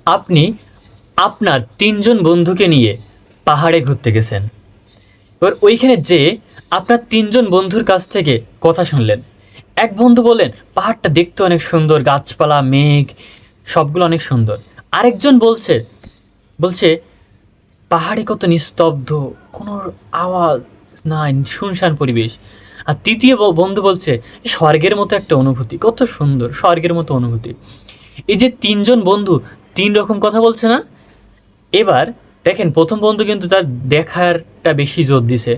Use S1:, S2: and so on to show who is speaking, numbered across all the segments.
S1: আপনি আপনার ৩ জন বন্ধুকে নিয়ে পাহাড়ে ঘুরতে গেছেন। এবার ওইখানে যেয়ে আপনার ৩ জন বন্ধুর কাছ থেকে কথা শুনলেন। এক বন্ধু বললেন, "পাহাড়টা দেখতে অনেক সুন্দর, গাছপালা, মেঘ সবগুলো অনেক সুন্দর।" আরেকজন বলছে, "পাহাড়ে কত নিস্তব্ধ, কোনো আওয়াজ নাই, শুনশান পরিবেশ।" আর ৩য় বন্ধু বলছে, "স্বর্গের মতো একটা অনুভূতি, কত সুন্দর, স্বর্গের মতো অনুভূতি।" এই যে ৩ জন বন্ধু ৩ রকম কথা বলছে না? এবার দেখেন, ১ম বন্ধু কিন্তু তার দেখারটা বেশি জোর দিছে।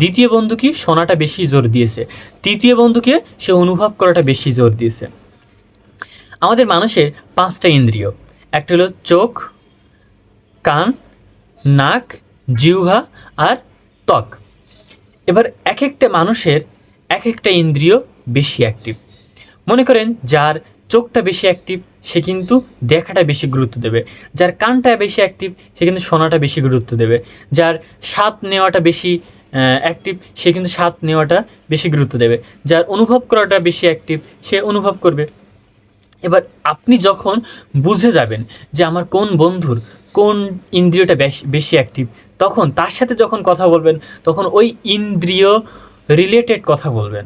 S1: ২য় বন্ধু কি শোনাটা বেশি জোর দিয়েছে। ৩য় বন্ধুকে সে অনুভব করাটা বেশি জোর দিয়েছে। আমাদের মানুষের ৫ টা ইন্দ্রিয়। একটা হলো চোখ, কান, নাক, জিহ্বা আর ত্বক। এবার একেকটা মানুষের একেকটা ইন্দ্রিয় বেশি অ্যাক্টিভ। মনে করেন যার চোখটা বেশি অ্যাক্টিভ সে কিন্তু দেখাটা বেশি গুরুত্ব দেবে, যার কানটা বেশি অ্যাক্টিভ সে কিন্তু শোনাটা বেশি গুরুত্ব দেবে, যার স্বাদ নেওয়াটা বেশি অ্যাক্টিভ সে কিন্তু স্বাদ নেওয়াটা বেশি গুরুত্ব দেবে, যার অনুভব করাটা বেশি অ্যাক্টিভ সে অনুভব করবে। এবার আপনি যখন বুঝে যাবেন যে আমার কোন বন্ধুর কোন ইন্দ্রিয়টা বেশি অ্যাক্টিভ, তখন তার সাথে যখন কথা বলবেন তখন ওই ইন্দ্রিয় রিলেটেড কথা বলবেন।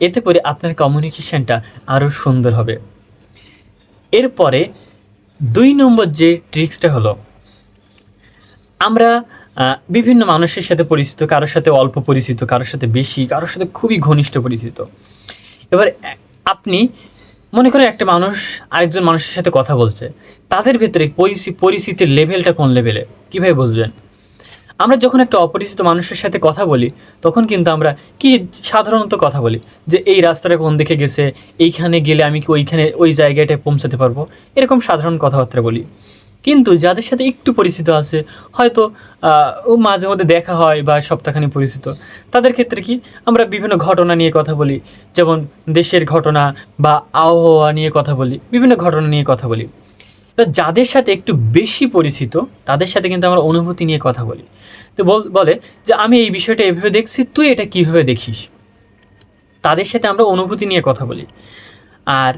S1: এতে করে আপনার কমিউনিকেশনটা আরও সুন্দর হবে। এরপরে ২ নম্বর যে ট্রিক্সটা হলো, আমরা বিভিন্ন মানুষের সাথে পরিচিত, কারোর সাথে অল্প পরিচিত, কারোর সাথে বেশি, কারোর সাথে খুবই ঘনিষ্ঠ পরিচিত। এবার আপনি মনে করেন একটা মানুষ আরেকজন মানুষের সাথে কথা বলছে, তাদের ভেতরে পরিচিতির লেভেলটা কোন লেভেলে, কীভাবে বুঝবেন? আমরা যখন একটা অপরিচিত মানুষের সাথে কথা বলি তখন কিন্তু আমরা কি সাধারণত কথা বলি যে এই রাস্তাটা কোন দিকে গেছে, এইখানে গেলে আমি কি ওইখানে ওই জায়গাটায় পৌঁছাতে পারবো, এরকম সাধারণ কথাবার্তা বলি। কিন্তু যাদের সাথে একটু পরিচিত আছে, হয়তো ও মাঝে মধ্যে দেখা হয় বা সপ্তাহখানি পরিচিত, তাদের ক্ষেত্রে কি আমরা বিভিন্ন ঘটনা নিয়ে কথা বলি, যেমন দেশের ঘটনা বা আবহাওয়া নিয়ে কথা বলি, বিভিন্ন ঘটনা নিয়ে কথা বলি। তো যাদের সাথে একটু বেশি পরিচিত তাদের সাথে কিন্তু আমরা অনুভূতি নিয়ে কথা বলি। তো বলে যে আমি এই বিষয়টা এভাবে দেখছি, তুই এটা কীভাবে দেখিস? তাদের সাথে আমরা অনুভূতি নিয়ে কথা বলি। আর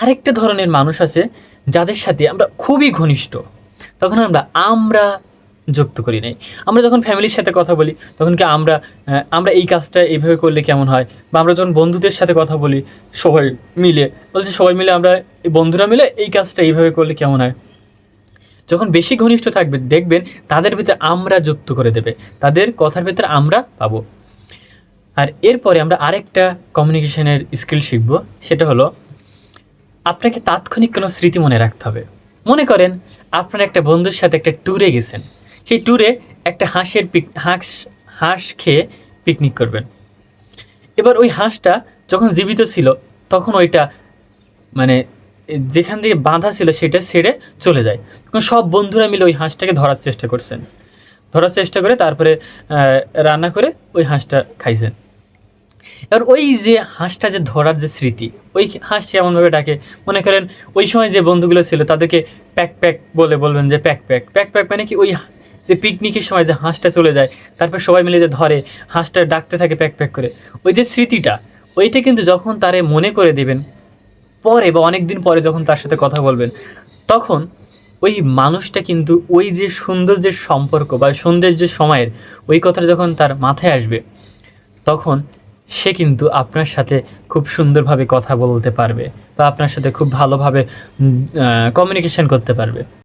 S1: আরেকটা ধরনের মানুষ আছে যাদের সাথে আমরা খুবই ঘনিষ্ঠ, তখন আমরা যুক্ত করি নাই। আমরা যখন ফ্যামিলির সাথে কথা বলি তখন কি আমরা এই কাজটা এইভাবে করলে কেমন হয়, বা আমরা যখন বন্ধুদের সাথে কথা বলি সবাই মিলে আমরা বন্ধুরা মিলে এই কাজটা এইভাবে করলে কেমন হয়। যখন বেশি ঘনিষ্ঠ থাকবে দেখবেন তাদের ভিতরে আমরা যুক্ত করে দেবে, তাদের কথার ভিতরে আমরা পাবো। আর এরপরে আমরা আরেকটা কমিউনিকেশনের স্কিল শিখব, সেটা হলো আপনাকে তাৎক্ষণিক কোনো স্মৃতি মনে রাখতে হবে। মনে করেন আপনার একটা বন্ধুর সাথে একটা ট্যুরে গেছেন, সেই ট্যুরে একটা হাঁস খেয়ে পিকনিক করবেন। এবার ওই হাঁসটা যখন জীবিত ছিল তখন ওইটা মানে যেখান থেকে বাঁধা ছিল সেটা ছেড়ে চলে যায়, তখন সব বন্ধুরা মিলে ওই হাঁসটাকে ধরার চেষ্টা করে তারপরে রান্না করে ওই হাঁসটা খাইছেন। এবার ওই যে হাঁসটা যে ধরার যে স্মৃতি, ওই হাঁসটি এমনভাবে ডাকে, মনে করেন ওই সময় যে বন্ধুগুলো ছিল তাদেরকে প্যাক প্যাক বলবেন যে প্যাক প্যাক প্যাক প্যাক, মানে কি ওই যে পিকনিকের সময় যে হাঁসটা চলে যায় তারপর সবাই মিলে যে ধরে হাঁসটা ডাকতে থাকে প্যাক প্যাক করে, ওই যে স্মৃতিটা, ওইটা কিন্তু যখন তারে মনে করে দেবেন পরে বা অনেক দিন পরে যখন তার সাথে কথা বলবেন, তখন ওই মানুষটা কিন্তু ওই যে সুন্দর যে সম্পর্ক বা সুন্দর যে সময়ের ওই কথাটা যখন তার মাথায় আসবে, তখন সে কিন্তু আপনার সাথে খুব সুন্দরভাবে কথা বলতে পারবে বা আপনার সাথে খুব ভালোভাবে কমিউনিকেশন করতে পারবে।